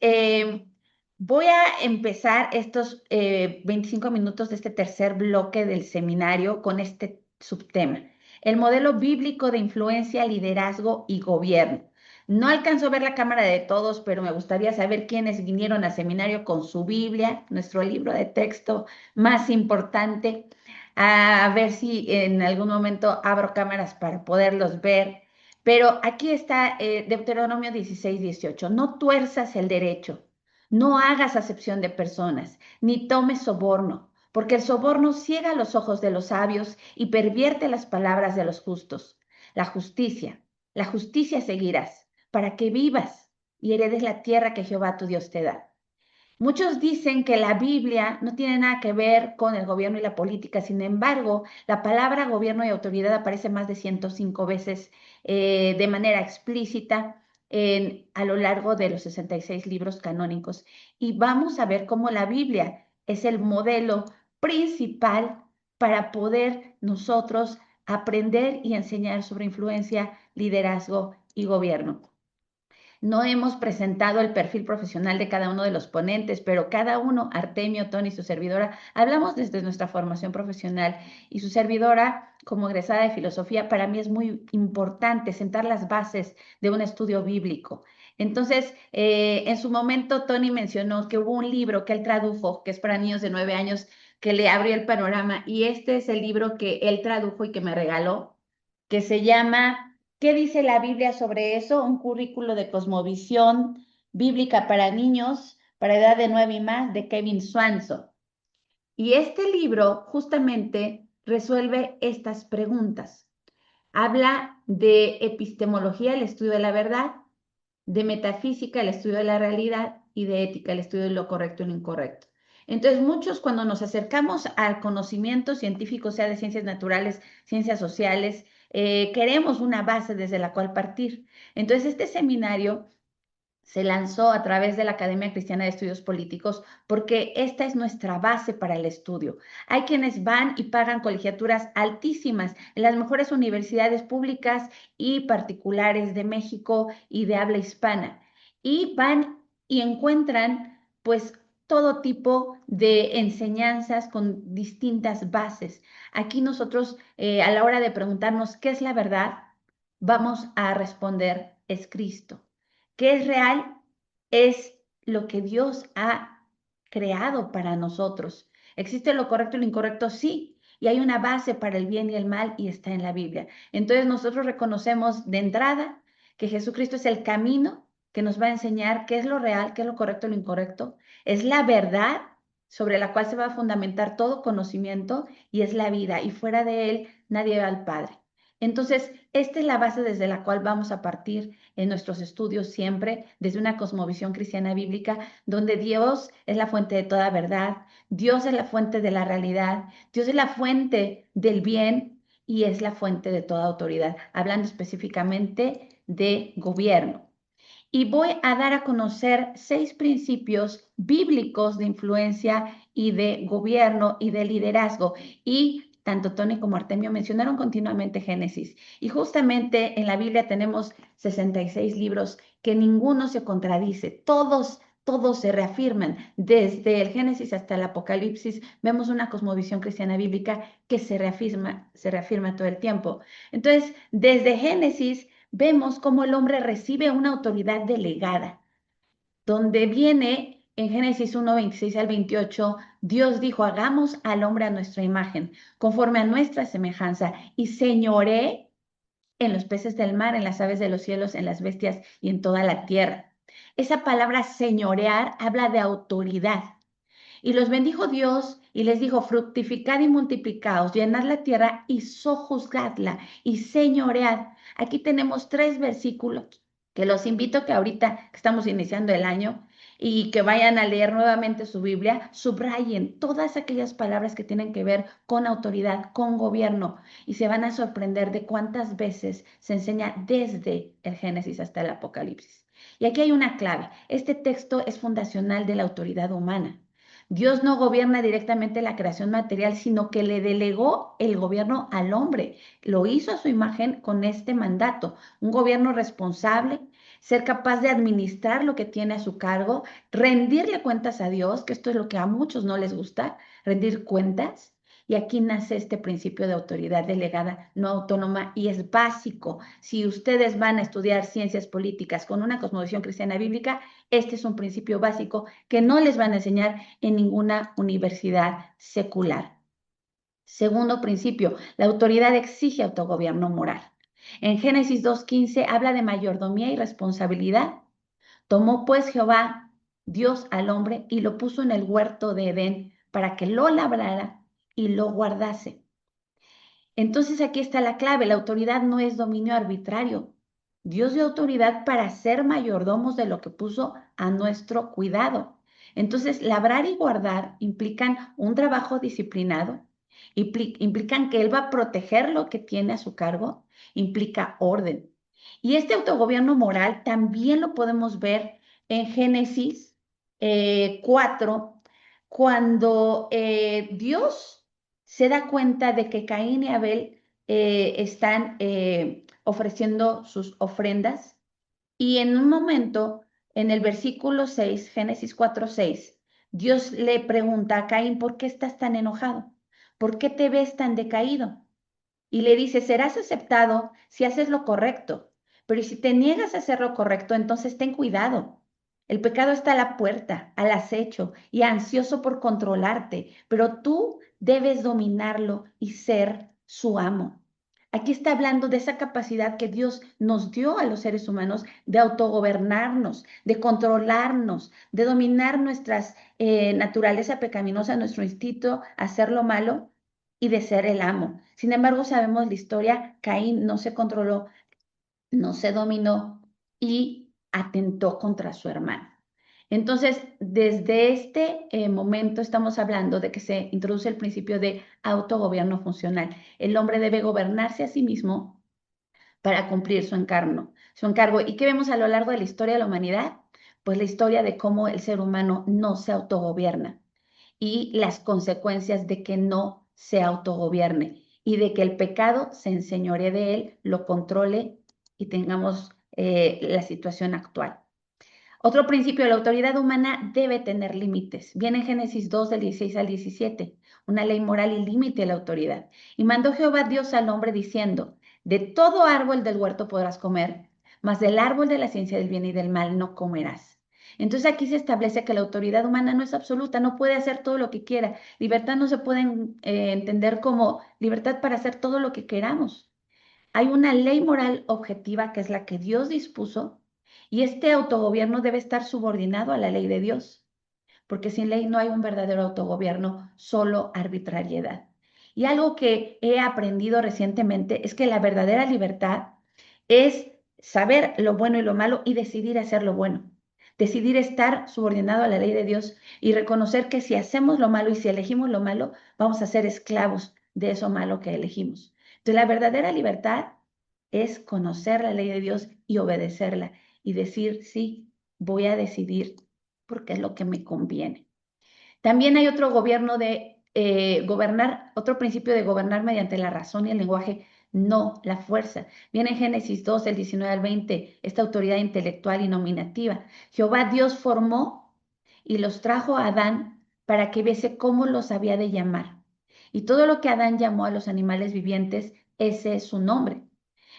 Eh, Voy a empezar estos 25 minutos de este tercer bloque del seminario con este subtema, el modelo bíblico de influencia, liderazgo y gobierno. No alcanzo a ver la cámara de todos, pero me gustaría saber quiénes vinieron al seminario con su Biblia, nuestro libro de texto más importante, a ver si en algún momento abro cámaras para poderlos ver. Pero aquí está Deuteronomio 16:18. No tuerzas el derecho, no hagas acepción de personas, ni tomes soborno, porque el soborno ciega los ojos de los sabios y pervierte las palabras de los justos. La justicia, la justicia seguirás, para que vivas y heredes la tierra que Jehová tu Dios te da. Muchos dicen que la Biblia no tiene nada que ver con el gobierno y la política. Sin embargo, la palabra gobierno y autoridad aparece más de 105 veces de manera explícita a lo largo de los 66 libros canónicos. Y vamos a ver cómo la Biblia es el modelo principal para poder nosotros aprender y enseñar sobre influencia, liderazgo y gobierno. No hemos presentado el perfil profesional de cada uno de los ponentes, pero cada uno, Artemio, Tony y su servidora, hablamos desde nuestra formación profesional y su servidora, como egresada de filosofía, para mí es muy importante sentar las bases de un estudio bíblico. Entonces, en su momento, Tony mencionó que hubo un libro que él tradujo, que es para niños de 9 años, que le abrió el panorama, y este es el libro que él tradujo y que me regaló, que se llama ¿Qué dice la Biblia sobre eso? Un currículo de cosmovisión bíblica para niños, para edad de 9 y más, de Kevin Swanson. Y este libro justamente resuelve estas preguntas. Habla de epistemología, el estudio de la verdad, de metafísica, el estudio de la realidad, y de ética, el estudio de lo correcto y lo incorrecto. Entonces, muchos cuando nos acercamos al conocimiento científico, sea de ciencias naturales, ciencias sociales, queremos una base desde la cual partir. Entonces, este seminario se lanzó a través de la Academia Cristiana de Estudios Políticos porque esta es nuestra base para el estudio. Hay quienes van y pagan colegiaturas altísimas en las mejores universidades públicas y particulares de México y de habla hispana, y van y encuentran pues todo tipo de enseñanzas con distintas bases. Aquí nosotros, a la hora de preguntarnos qué es la verdad, vamos a responder es Cristo. ¿Qué es real? Es lo que Dios ha creado para nosotros. ¿Existe lo correcto y lo incorrecto? Sí. Y hay una base para el bien y el mal y está en la Biblia. Entonces nosotros reconocemos de entrada que Jesucristo es el camino que nos va a enseñar qué es lo real, qué es lo correcto y lo incorrecto. Es la verdad sobre la cual se va a fundamentar todo conocimiento y es la vida. Y fuera de él nadie va al Padre. Entonces, esta es la base desde la cual vamos a partir en nuestros estudios siempre, desde una cosmovisión cristiana bíblica, donde Dios es la fuente de toda verdad, Dios es la fuente de la realidad, Dios es la fuente del bien y es la fuente de toda autoridad, hablando específicamente de gobierno. Y voy a dar a conocer 6 principios bíblicos de influencia y de gobierno y de liderazgo. Y tanto Tony como Artemio mencionaron continuamente Génesis. Y justamente en la Biblia tenemos 66 libros que ninguno se contradice, todos se reafirman. Desde el Génesis hasta el Apocalipsis vemos una cosmovisión cristiana bíblica que se reafirma todo el tiempo. Entonces, desde Génesis vemos cómo el hombre recibe una autoridad delegada, donde viene en Génesis 1:26 al 28, Dios dijo, hagamos al hombre a nuestra imagen, conforme a nuestra semejanza, y señoré en los peces del mar, en las aves de los cielos, en las bestias y en toda la tierra. Esa palabra señorear habla de autoridad. Y los bendijo Dios y les dijo, fructificad y multiplicaos, llenad la tierra y sojuzgadla y señoread. Aquí tenemos 3 versículos que los invito a que ahorita que estamos iniciando el año y que vayan a leer nuevamente su Biblia, subrayen todas aquellas palabras que tienen que ver con autoridad, con gobierno, y se van a sorprender de cuántas veces se enseña desde el Génesis hasta el Apocalipsis. Y aquí hay una clave. Este texto es fundacional de la autoridad humana. Dios no gobierna directamente la creación material, sino que le delegó el gobierno al hombre. Lo hizo a su imagen con este mandato, un gobierno responsable, ser capaz de administrar lo que tiene a su cargo, rendirle cuentas a Dios, que esto es lo que a muchos no les gusta, rendir cuentas. Y aquí nace este principio de autoridad delegada, no autónoma, y es básico. Si ustedes van a estudiar ciencias políticas con una cosmovisión cristiana bíblica, este es un principio básico que no les van a enseñar en ninguna universidad secular. Segundo principio, la autoridad exige autogobierno moral. En Génesis 2:15 habla de mayordomía y responsabilidad. Tomó pues Jehová, Dios al hombre, y lo puso en el huerto de Edén para que lo labrara y lo guardase. Entonces aquí está la clave, la autoridad no es dominio arbitrario. Dios dio autoridad para ser mayordomos de lo que puso a nuestro cuidado. Entonces, labrar y guardar implican un trabajo disciplinado, implican que Él va a proteger lo que tiene a su cargo, implica orden. Y este autogobierno moral también lo podemos ver en Génesis 4, cuando Dios se da cuenta de que Caín y Abel están ofreciendo sus ofrendas y en un momento, en el versículo 6, Génesis 4:6, Dios le pregunta a Caín, ¿por qué estás tan enojado? ¿Por qué te ves tan decaído? Y le dice, serás aceptado si haces lo correcto, pero si te niegas a hacer lo correcto, entonces ten cuidado. El pecado está a la puerta, al acecho y ansioso por controlarte, pero tú debes dominarlo y ser su amo. Aquí está hablando de esa capacidad que Dios nos dio a los seres humanos de autogobernarnos, de controlarnos, de dominar nuestras naturaleza pecaminosa, nuestro instinto a hacer lo malo y de ser el amo. Sin embargo, sabemos la historia, Caín no se controló, no se dominó y atentó contra su hermano. Entonces, desde este momento estamos hablando de que se introduce el principio de autogobierno funcional. El hombre debe gobernarse a sí mismo para cumplir su encargo. ¿Y qué vemos a lo largo de la historia de la humanidad? Pues la historia de cómo el ser humano no se autogobierna y las consecuencias de que no se autogobierne y de que el pecado se enseñoree de él, lo controle y tengamos la situación actual. Otro principio de la autoridad humana debe tener límites. Viene en Génesis 2, del 16 al 17, una ley moral y límite de la autoridad. Y mandó Jehová Dios al hombre diciendo, de todo árbol del huerto podrás comer, mas del árbol de la ciencia del bien y del mal no comerás. Entonces aquí se establece que la autoridad humana no es absoluta, no puede hacer todo lo que quiera. Libertad no se puede entender como libertad para hacer todo lo que queramos. Hay una ley moral objetiva que es la que Dios dispuso y este autogobierno debe estar subordinado a la ley de Dios, porque sin ley no hay un verdadero autogobierno, solo arbitrariedad. Y algo que he aprendido recientemente es que la verdadera libertad es saber lo bueno y lo malo y decidir hacer lo bueno. Decidir estar subordinado a la ley de Dios y reconocer que si hacemos lo malo y si elegimos lo malo, vamos a ser esclavos de eso malo que elegimos. Entonces, la verdadera libertad es conocer la ley de Dios y obedecerla y decir, sí, voy a decidir porque es lo que me conviene. También hay otro gobierno de gobernar, otro principio de gobernar mediante la razón y el lenguaje, no la fuerza. Viene en Génesis 2, del 19 al 20, esta autoridad intelectual y nominativa. Jehová Dios formó y los trajo a Adán para que viese cómo los había de llamar. Y todo lo que Adán llamó a los animales vivientes, ese es su nombre.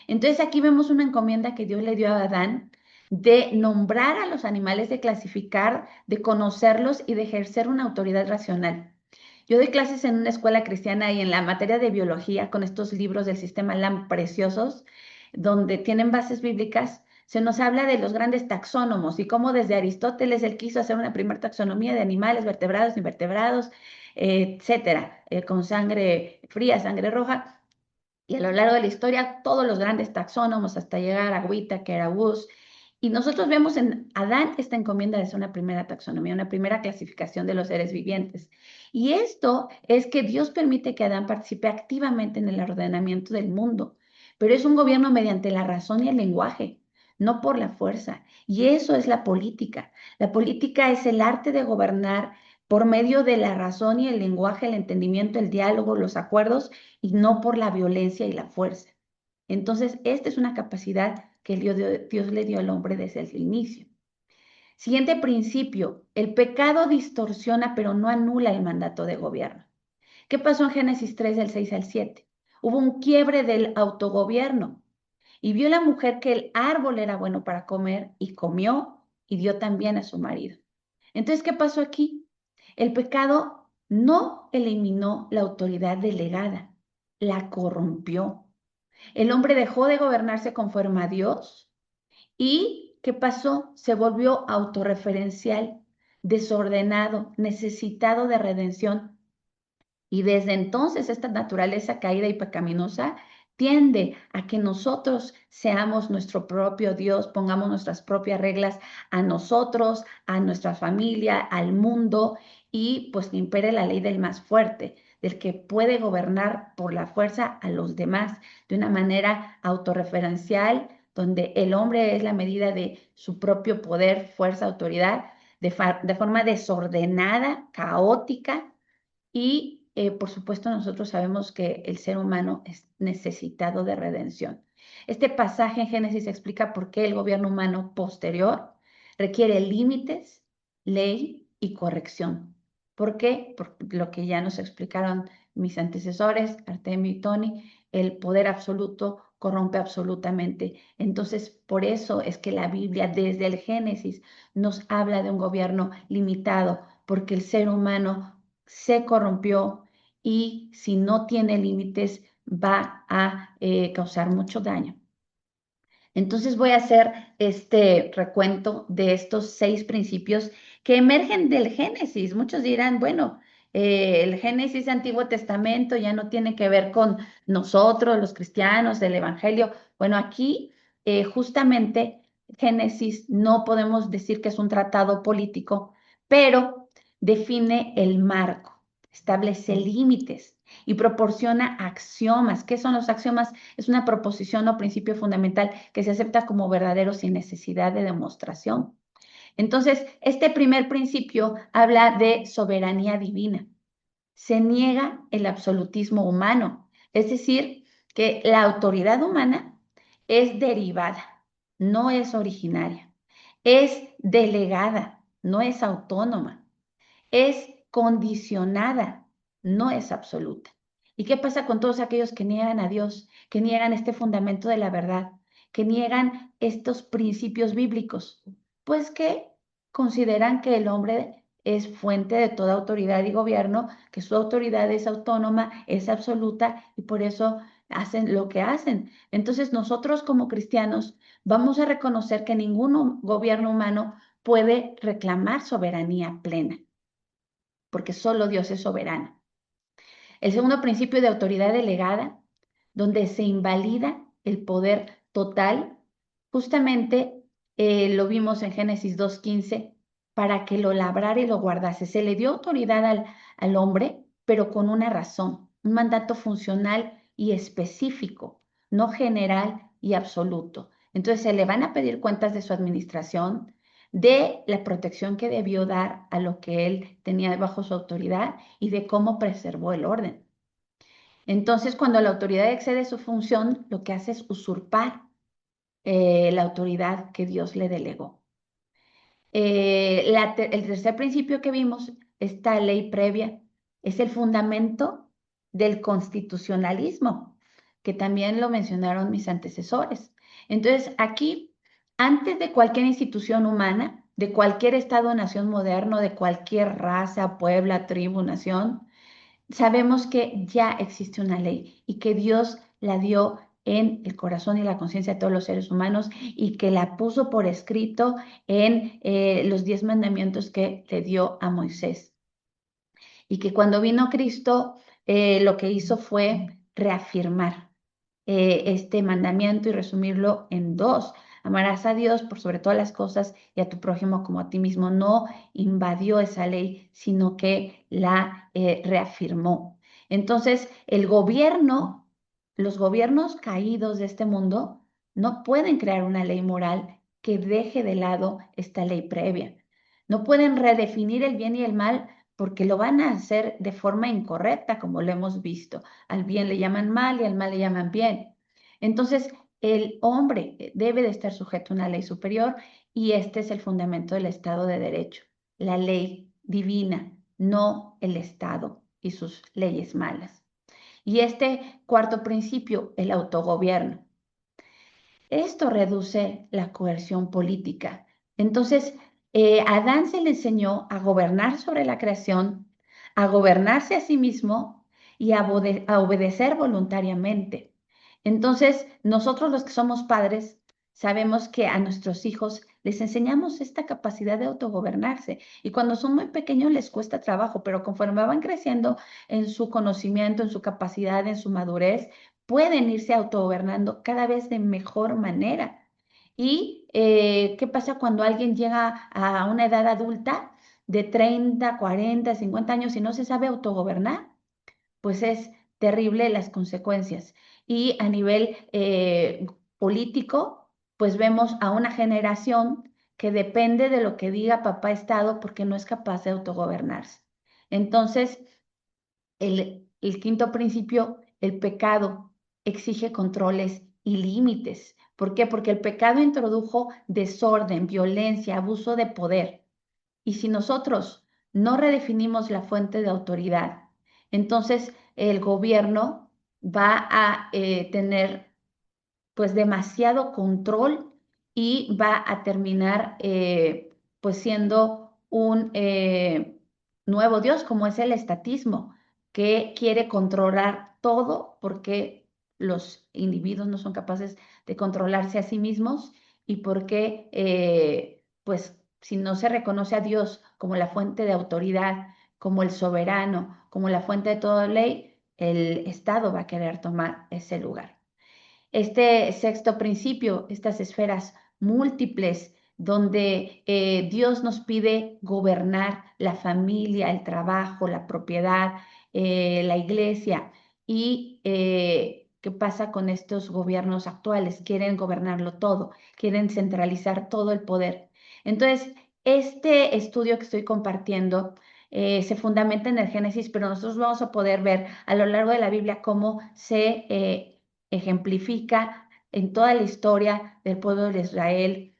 Entonces aquí vemos una encomienda que Dios le dio a Adán de nombrar a los animales, de clasificar, de conocerlos y de ejercer una autoridad racional. Yo doy clases en una escuela cristiana y en la materia de biología con estos libros del sistema LAM preciosos, donde tienen bases bíblicas, se nos habla de los grandes taxónomos y cómo desde Aristóteles él quiso hacer una primera taxonomía de animales, vertebrados, invertebrados, etcétera, con sangre fría, sangre roja. Y a lo largo de la historia, todos los grandes taxónomos hasta llegar a Whittaker, a Wood. Y nosotros vemos en Adán esta encomienda de ser una primera taxonomía, una primera clasificación de los seres vivientes. Y esto es que Dios permite que Adán participe activamente en el ordenamiento del mundo, pero es un gobierno mediante la razón y el lenguaje, no por la fuerza. Y eso es la política. La política es el arte de gobernar por medio de la razón y el lenguaje, el entendimiento, el diálogo, los acuerdos y no por la violencia y la fuerza. Entonces, esta es una capacidad que Dios le dio al hombre desde el inicio. Siguiente principio, el pecado distorsiona pero no anula el mandato de gobierno. ¿Qué pasó en Génesis 3 del 6 al 7? Hubo un quiebre del autogobierno y vio la mujer que el árbol era bueno para comer y comió y dio también a su marido. Entonces, ¿qué pasó aquí? El pecado no eliminó la autoridad delegada, la corrompió. El hombre dejó de gobernarse conforme a Dios y ¿qué pasó? Se volvió autorreferencial, desordenado, necesitado de redención. Y desde entonces esta naturaleza caída y pecaminosa tiende a que nosotros seamos nuestro propio Dios, pongamos nuestras propias reglas a nosotros, a nuestra familia, al mundo y pues que impere la ley del más fuerte, del que puede gobernar por la fuerza a los demás de una manera autorreferencial, donde el hombre es la medida de su propio poder, fuerza, autoridad, de forma desordenada, caótica y por supuesto nosotros sabemos que el ser humano es necesitado de redención. Este pasaje en Génesis explica por qué el gobierno humano posterior requiere límites, ley y corrección. ¿Por qué? Por lo que ya nos explicaron mis antecesores, Artemio y Tony, el poder absoluto corrompe absolutamente. Entonces, por eso es que la Biblia desde el Génesis nos habla de un gobierno limitado, porque el ser humano se corrompió y si no tiene límites va a causar mucho daño. Entonces voy a hacer este recuento de estos 6 principios que emergen del Génesis. Muchos dirán, bueno, el Génesis Antiguo Testamento ya no tiene que ver con nosotros, los cristianos, del Evangelio. Bueno, aquí justamente Génesis no podemos decir que es un tratado político, pero define el marco, establece límites y proporciona axiomas. ¿Qué son los axiomas? Es una proposición o principio fundamental que se acepta como verdadero sin necesidad de demostración. Entonces, este primer principio habla de soberanía divina. Se niega el absolutismo humano, es decir, que la autoridad humana es derivada, no es originaria, es delegada, no es autónoma, es condicionada, no es absoluta. ¿Y qué pasa con todos aquellos que niegan a Dios, que niegan este fundamento de la verdad, que niegan estos principios bíblicos? Pues que consideran que el hombre es fuente de toda autoridad y gobierno, que su autoridad es autónoma, es absoluta y por eso hacen lo que hacen. Entonces nosotros como cristianos vamos a reconocer que ningún gobierno humano puede reclamar soberanía plena porque solo Dios es soberano. El segundo principio de autoridad delegada, donde se invalida el poder total, justamente lo vimos en Génesis 2:15, para que lo labrara y lo guardase. Se le dio autoridad al hombre, pero con una razón, un mandato funcional y específico, no general y absoluto. Entonces se le van a pedir cuentas de su administración, de la protección que debió dar a lo que él tenía bajo su autoridad y de cómo preservó el orden. Entonces, cuando la autoridad excede su función, lo que hace es usurpar la autoridad que Dios le delegó. El tercer principio que vimos, esta ley previa, es el fundamento del constitucionalismo, que también lo mencionaron mis antecesores. Entonces, aquí, antes de cualquier institución humana, de cualquier estado o nación moderno, de cualquier raza, pueblo, tribu, nación, sabemos que ya existe una ley y que Dios la dio en el corazón y la conciencia de todos los seres humanos y que la puso por escrito en los 10 mandamientos que le dio a Moisés. Y que cuando vino Cristo, lo que hizo fue reafirmar este mandamiento y resumirlo en 2. Amarás a Dios por sobre todas las cosas y a tu prójimo como a ti mismo. No invadió esa ley, sino que la reafirmó. Entonces, los gobiernos caídos de este mundo no pueden crear una ley moral que deje de lado esta ley previa. No pueden redefinir el bien y el mal porque lo van a hacer de forma incorrecta, como lo hemos visto. Al bien le llaman mal y al mal le llaman bien. Entonces, el hombre debe de estar sujeto a una ley superior y este es el fundamento del Estado de Derecho, la ley divina, no el Estado y sus leyes malas. Y este cuarto principio, el autogobierno. Esto reduce la coerción política. Entonces, Adán se le enseñó a gobernar sobre la creación, a gobernarse a sí mismo y a obedecer voluntariamente. Entonces, nosotros los que somos padres sabemos que a nuestros hijos les enseñamos esta capacidad de autogobernarse y cuando son muy pequeños les cuesta trabajo, pero conforme van creciendo en su conocimiento, en su capacidad, en su madurez, pueden irse autogobernando cada vez de mejor manera. ¿Y qué pasa cuando alguien llega a una edad adulta de 30, 40, 50 años y no se sabe autogobernar? Pues es terrible las consecuencias. Y a nivel político, pues vemos a una generación que depende de lo que diga papá Estado porque no es capaz de autogobernarse. Entonces, el quinto principio, el pecado exige controles y límites. ¿Por qué? Porque el pecado introdujo desorden, violencia, abuso de poder. Y si nosotros no redefinimos la fuente de autoridad, entonces el gobierno va a tener pues demasiado control y va a terminar pues siendo un nuevo Dios como es el estatismo, que quiere controlar todo porque los individuos no son capaces de controlarse a sí mismos y porque pues si no se reconoce a Dios como la fuente de autoridad, como el soberano, como la fuente de toda ley, el Estado va a querer tomar ese lugar. Este sexto principio, estas esferas múltiples donde Dios nos pide gobernar la familia, el trabajo, la propiedad, la iglesia. ¿Y qué pasa con estos gobiernos actuales? Quieren gobernarlo todo, quieren centralizar todo el poder. Entonces, este estudio que estoy compartiendo se fundamenta en el Génesis, pero nosotros vamos a poder ver a lo largo de la Biblia cómo se ejemplifica en toda la historia del pueblo de Israel,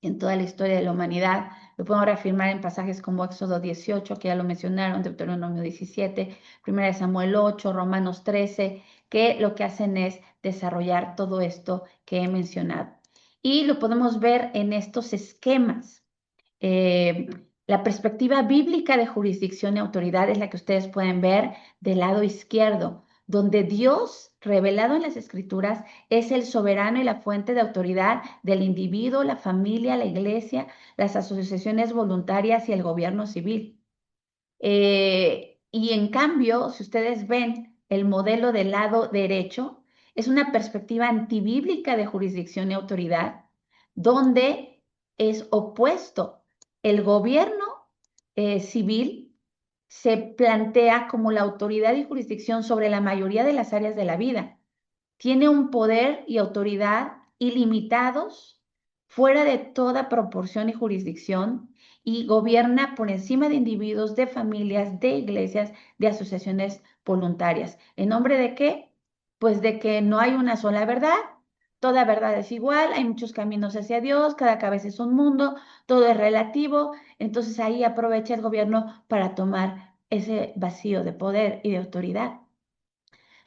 en toda la historia de la humanidad. Lo podemos reafirmar en pasajes como Éxodo 18, que ya lo mencionaron, Deuteronomio 17, 1 Samuel 8, Romanos 13, que lo que hacen es desarrollar todo esto que he mencionado. Y lo podemos ver en estos esquemas. Eh, la perspectiva bíblica de jurisdicción y autoridad es la que ustedes pueden ver del lado izquierdo, donde Dios, revelado en las Escrituras, es el soberano y la fuente de autoridad del individuo, la familia, la iglesia, las asociaciones voluntarias y el gobierno civil. Y en cambio, si ustedes ven el modelo del lado derecho, es una perspectiva antibíblica de jurisdicción y autoridad, donde es opuesto. El gobierno civil se plantea como la autoridad y jurisdicción sobre la mayoría de las áreas de la vida. Tiene un poder y autoridad ilimitados, fuera de toda proporción y jurisdicción, y gobierna por encima de individuos, de familias, de iglesias, de asociaciones voluntarias. ¿En nombre de qué? Pues de que no hay una sola verdad, toda verdad es igual, hay muchos caminos hacia Dios, cada cabeza es un mundo, todo es relativo, entonces ahí aprovecha el gobierno para tomar ese vacío de poder y de autoridad.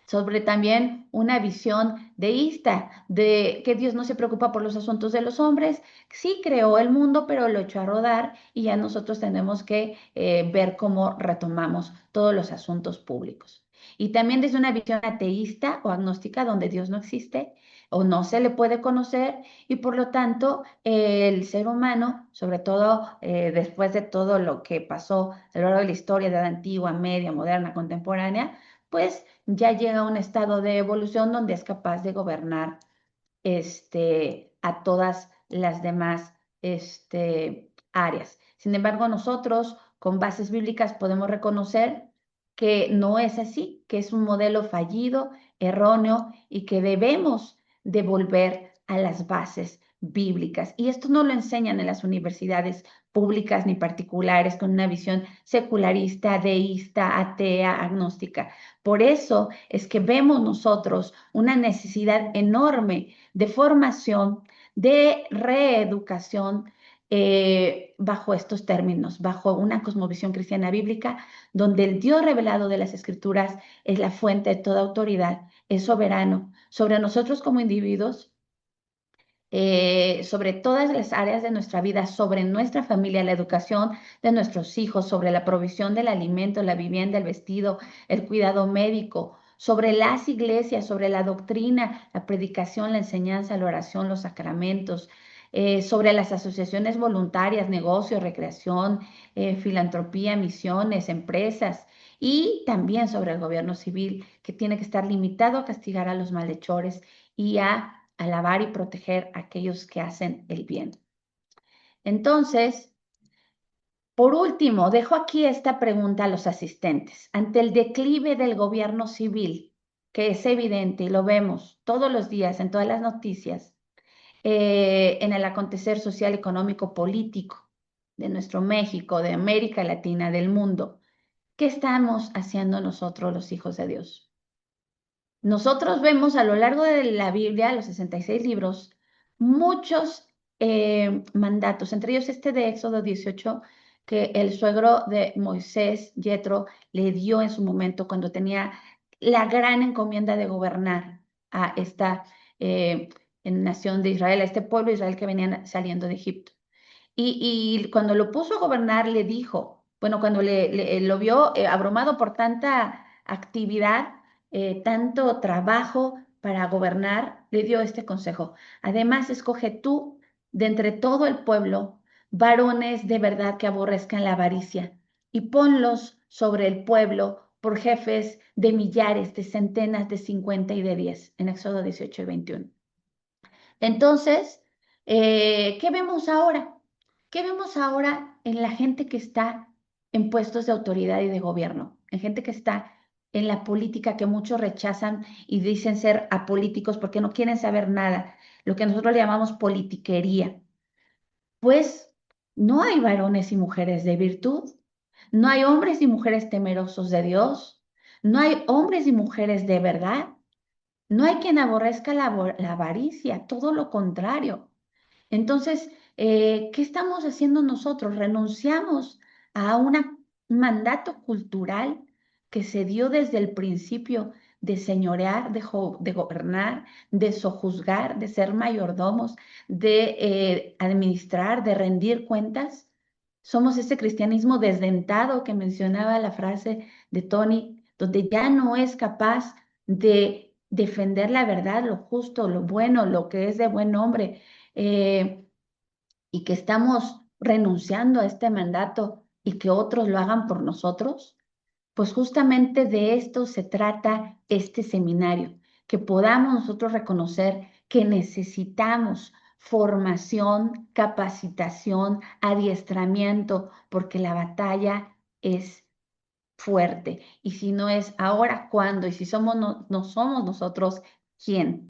Sobre también una visión deísta, de que Dios no se preocupa por los asuntos de los hombres. Sí creó el mundo, pero lo echó a rodar y ya nosotros tenemos que ver cómo retomamos todos los asuntos públicos. Y también desde una visión ateísta o agnóstica, donde Dios no existe o no se le puede conocer y por lo tanto el ser humano, sobre todo después de todo lo que pasó a lo largo de la historia de la antigua, media, moderna, contemporánea, pues ya llega a un estado de evolución donde es capaz de gobernar a todas las demás áreas. Sin embargo, nosotros con bases bíblicas podemos reconocer que no es así, que es un modelo fallido, erróneo y que debemos devolver a las bases bíblicas. Y esto no lo enseñan en las universidades públicas ni particulares, con una visión secularista, deísta, atea, agnóstica. Por eso es que vemos nosotros una necesidad enorme de formación, de reeducación bajo estos términos, bajo una cosmovisión cristiana bíblica, donde el Dios revelado de las Escrituras es la fuente de toda autoridad, es soberano sobre nosotros como individuos, sobre todas las áreas de nuestra vida, sobre nuestra familia, la educación de nuestros hijos, sobre la provisión del alimento, la vivienda, el vestido, el cuidado médico, sobre las iglesias, sobre la doctrina, la predicación, la enseñanza, la oración, los sacramentos, sobre las asociaciones voluntarias, negocios, recreación, filantropía, misiones, empresas. Y también sobre el gobierno civil, que tiene que estar limitado a castigar a los malhechores y a alabar y proteger a aquellos que hacen el bien. Entonces, por último, dejo aquí esta pregunta a los asistentes. Ante el declive del gobierno civil, que es evidente y lo vemos todos los días en todas las noticias, en el acontecer social, económico, político de nuestro México, de América Latina, del mundo, ¿qué estamos haciendo nosotros los hijos de Dios? Nosotros vemos a lo largo de la Biblia, los 66 libros, muchos mandatos, entre ellos este de Éxodo 18, que el suegro de Moisés, Yetro, le dio en su momento cuando tenía la gran encomienda de gobernar a esta nación de Israel, a este pueblo de Israel que venían saliendo de Egipto. Y cuando lo puso a gobernar, le dijo, bueno, cuando lo vio abrumado por tanta actividad, tanto trabajo para gobernar, le dio este consejo. Además, escoge tú de entre todo el pueblo varones de verdad que aborrezcan la avaricia y ponlos sobre el pueblo por jefes de millares, de centenas, de 50 y de 10, en Éxodo 18 y 21. Entonces, ¿qué vemos ahora? ¿Qué vemos ahora en la gente que está en puestos de autoridad y de gobierno? En gente que está en la política que muchos rechazan y dicen ser apolíticos porque no quieren saber nada, lo que nosotros le llamamos politiquería. Pues no hay varones y mujeres de virtud, no hay hombres y mujeres temerosos de Dios, no hay hombres y mujeres de verdad, no hay quien aborrezca la avaricia, todo lo contrario. Entonces, ¿qué estamos haciendo nosotros? Renunciamos a un mandato cultural que se dio desde el principio de señorear, de gobernar, de sojuzgar, de ser mayordomos, de administrar, de rendir cuentas. Somos ese cristianismo desdentado que mencionaba la frase de Tony, donde ya no es capaz de defender la verdad, lo justo, lo bueno, lo que es de buen hombre, eh, y que estamos renunciando a este mandato y que otros lo hagan por nosotros, pues justamente de esto se trata este seminario, que podamos nosotros reconocer que necesitamos formación, capacitación, adiestramiento, porque la batalla es fuerte. Y si no es ahora, ¿cuándo? Y si somos no somos nosotros, ¿quién?